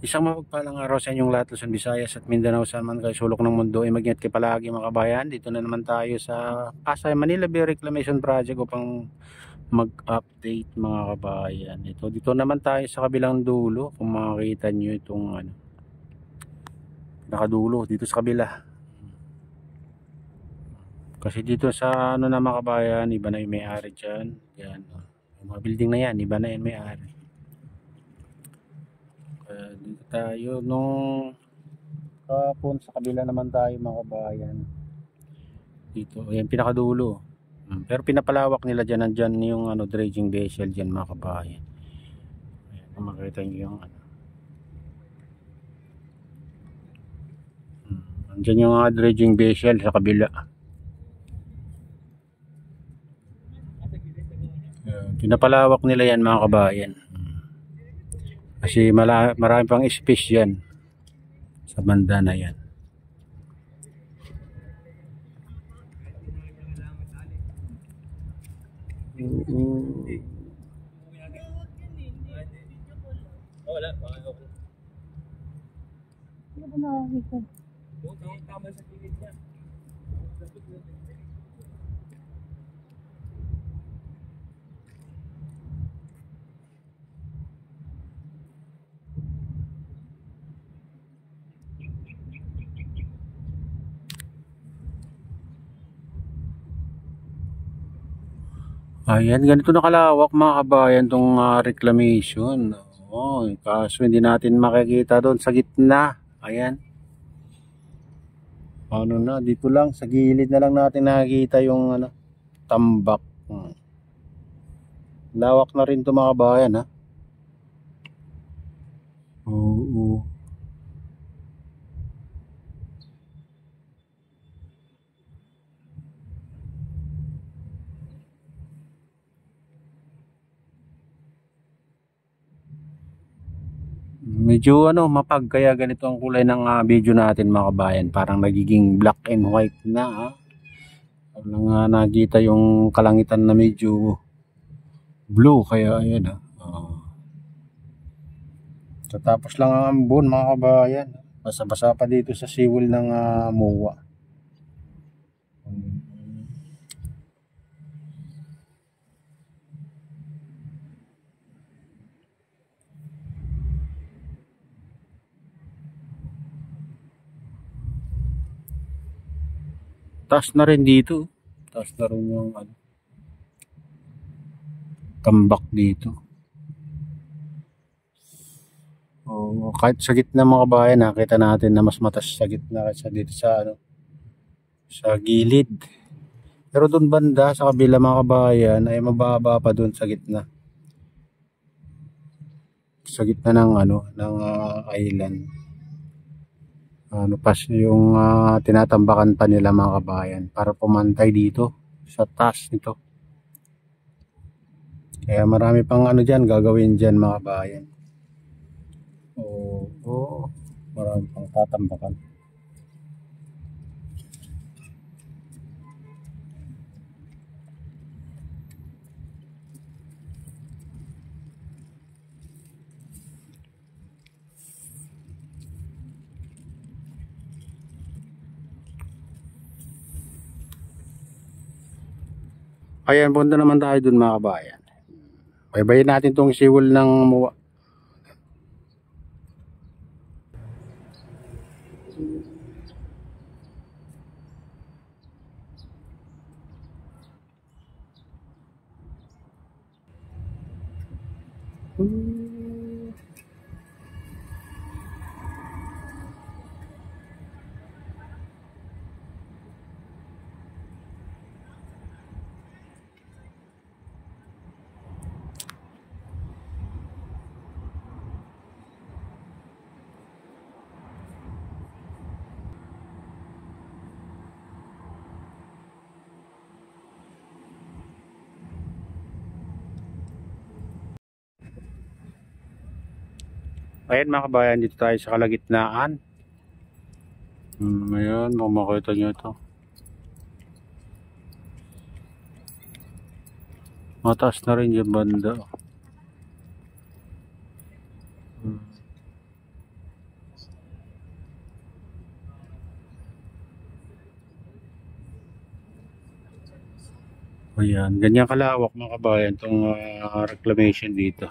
Isang mapagpalang araw sa inyong lahat, Luzon, Visayas at Mindanao, saan man kayo sulok ng mundo. Ay mag-ingat kayo palagi mga kabayan. Dito na naman tayo sa Pasay Manila Bay Reclamation Project upang mag-update mga kabayan. Dito naman tayo sa kabilang dulo. Kung makikita nyo itong nakadulo dito sa kabila. Kasi dito sa na mga kabayan, iba na yung may-ari dyan. Yan. Yung mga building na yan, iba na yung may-ari. Dito tayo nung kapon sa kabila naman tayo mga kabayan. Dito, ayan pinakadulo. Pero pinapalawak nila dyan, nandyan yung dredging vessel dyan mga kabayan. Ayan, kung makita nyo yung nandyan yung dredging vessel sa kabila. Ayan, pinapalawak nila yan mga kabayan. Kasi marami pang space yan sa banda na yan. Wala, okay. Ano ba nakakita? Tama sa gilid niya. Ayan, ganito nakalawak mga kabayan tong reclamation. Kaso hindi natin makikita doon sa gitna. Ayan. Ano na, dito lang sa gilid na lang natin nakikita yung tambak. Lawak na rin to mga kabayan ha. Oo. Medyo mapag kaya ganito ang kulay ng video natin mga kabayan. Parang nagiging black and white na ha. Parang nakita yung kalangitan na medyo blue kaya ayan ha. Tapos lang ang ambon mga kabayan. Basa-basa pa dito sa seawall ng MOA. Taas na rin dito. Taas na rin yung tambak dito. Kahit sa gitna mga kabayan, nakita natin na mas mataas sa gitna kaysa dito sa sa gilid. Pero doon banda sa kabila mga kabayan ay mababa pa doon sa gitna. Sa gitna ng ng island. Pas yung tinatambakan pa nila mga kabayan para pumantay dito sa taas nito. Kaya marami pang diyan gagawin diyan mga kabayan. Marami pang tatambakan. Ayan, punta naman tayo dun mga kabayan. Baybayin natin tong seawall ng MOA. Ayan mga kabayan, dito tayo sa kalagitnaan. Ayan, makikita nyo ito. Mataas na rin yung banda. Ayan, ganyan kalawak mga kabayan itong reclamation dito.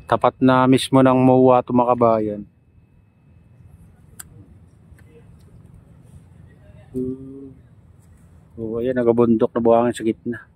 Tapat na mismo ng MOA ito mga kabayan. So, ayan, nagabundok na buhangin sa gitna.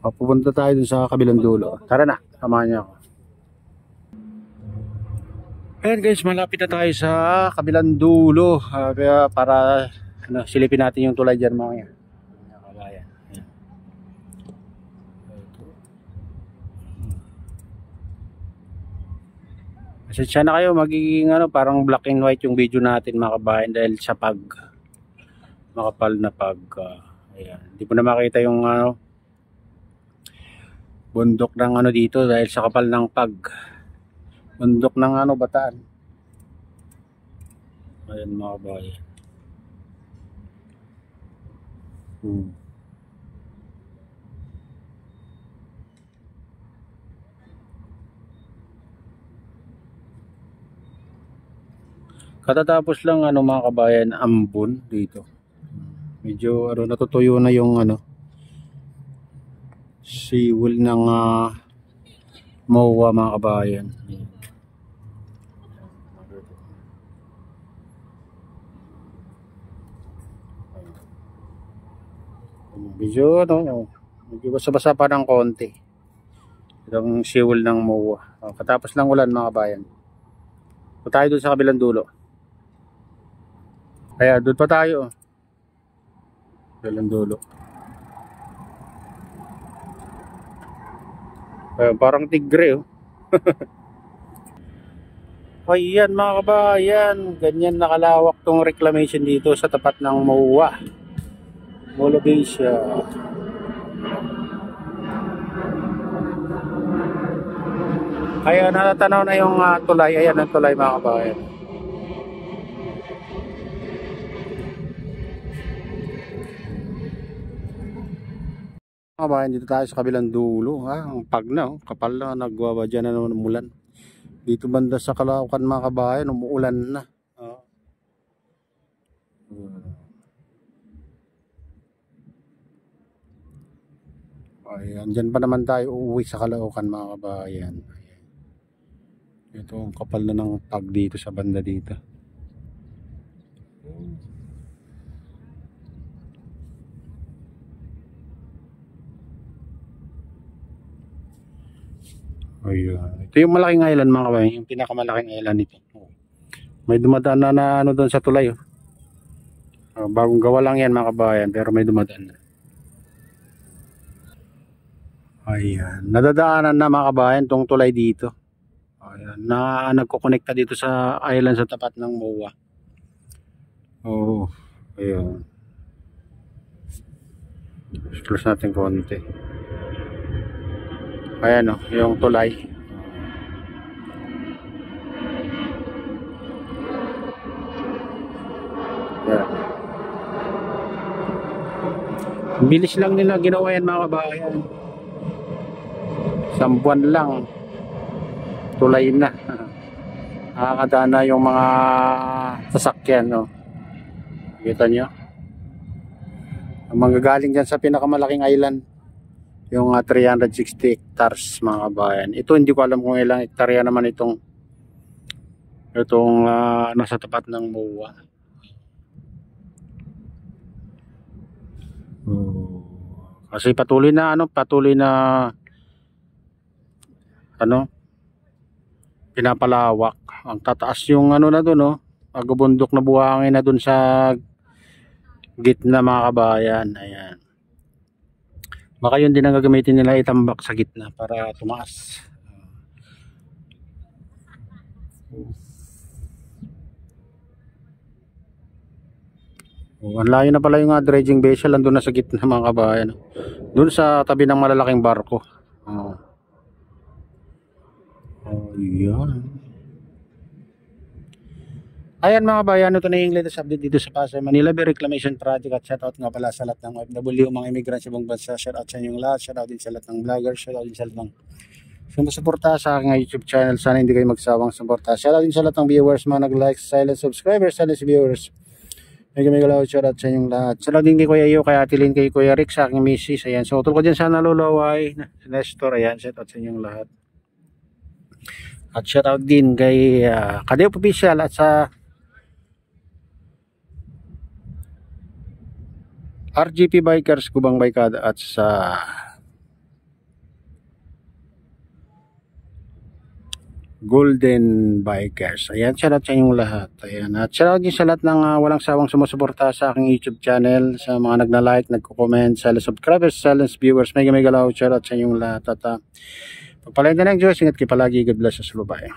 Pupunta tayo dun sa kabilang dulo. Tara na, samahan niyo ako. Ayan guys, malapit na tayo sa kabilang dulo. Kaya para silipin natin yung tulay dyan mga yan. Ayan. Pasensya na kayo, magiging parang black and white yung video natin mga kabayan dahil sa makapal na ayan. Hindi po na makita yung bundok ng dito dahil sa kapal ng bundok ng Bataan. Ayan mga kabayan. Katatapos lang mga kabayan, ambon dito. Medyo natutuyo na yung seawall ng MOA mga kabayan. Medyo medyo basa-basa pa ng konti itong seawall ng MOA. Katapos lang ulan mga kabayan. Punta tayo doon sa kabilang dulo. Kaya doon pa tayo. Kabilang dulo. Parang tigre Ayan mga kabayan, ganyan nakalawak tong reclamation dito sa tapat ng MOA Mologasia. Kaya natatanaw na yung tulay. Ayan ang tulay mga kabayan. Mga kabayan, dito tayo sa kabilang dulo. Ang kapal na, nagwabadya na naman umulan. Dito banda sa Caloocan mga kabayan, umuulan na. Ayan, dyan pa naman tayo uuwi sa Caloocan mga kabayan. Ito ang kapal na ng dito sa banda dito. Ayan. Ito yung malaking island mga kabayan, yung pinakamalaking island nito. May dumadaan na doon sa tulay. Bagong gawa lang yan mga kabayan, pero may dumadaan na. Ayan, nadadaanan na mga kabayan tong tulay dito. Ayan, nagkokonekta dito sa island sa tapat ng MOA. Ayan. Close natin konti. Ayan yung tulay. Ayan. Bilis lang nila ginawa yan mga kabayan. Isang buwan lang tulay na. Nakakadana yung mga sasakyan Kita nyo ang manggagaling dyan sa pinakamalaking island, yung 360 hectares mga kabayan. Ito hindi ko alam kung ilang hektarya naman itong nasa tapat ng MOA. Kasi patuloy na pinapalawak. Ang tataas yung na doon agubundok na buhangin na doon sa gitna mga kabayan. Ayan. Baka yun din ang gagamitin nila, itambak sa gitna para tumaas. Ang layo na pala yung dredging vessel, andun na sa gitna mga kabayan. Doon sa tabi ng malalaking barko. Ayan. Ayan mga bayan, ito na yung latest update dito sa Pasay Manila Bay Reclamation Project at shoutout nga pala sa lahat ng OFW, mga immigrant sa ibang bansa. Shoutout sa inyong lahat, shoutout din sa lahat ng vloggers, shoutout din sa lahat ng sumusuporta sa aking YouTube channel. Sana hindi kayo magsawang suporta. Shoutout din sa lahat ng viewers, mga nag-like, silent subscribers, silent viewers. Mega love, shoutout sa inyong lahat. Shoutout din kay Kuya Iyo, kay Ate Lynn, kay Kuya Rick, sa aking misis. Ayan, so utol ko dyan sa nalulaway, Nestor, ayan, shoutout sa inyong lahat. At shoutout din kay Kadeo Official at sa RGP Bikers, Kubang Baykada at sa Golden Bikers. Ayan, shoutout sa inyong lahat. Ayan, at shoutout din sa lahat ng walang sawang sumusuporta sa aking YouTube channel, sa mga nagna-like, nagko-comment, sa subscribers, sa viewers. Mega love, shoutout sa inyong lahat. At pagpalain na ng Diyos, ingat kayo palagi. God bless us, bye.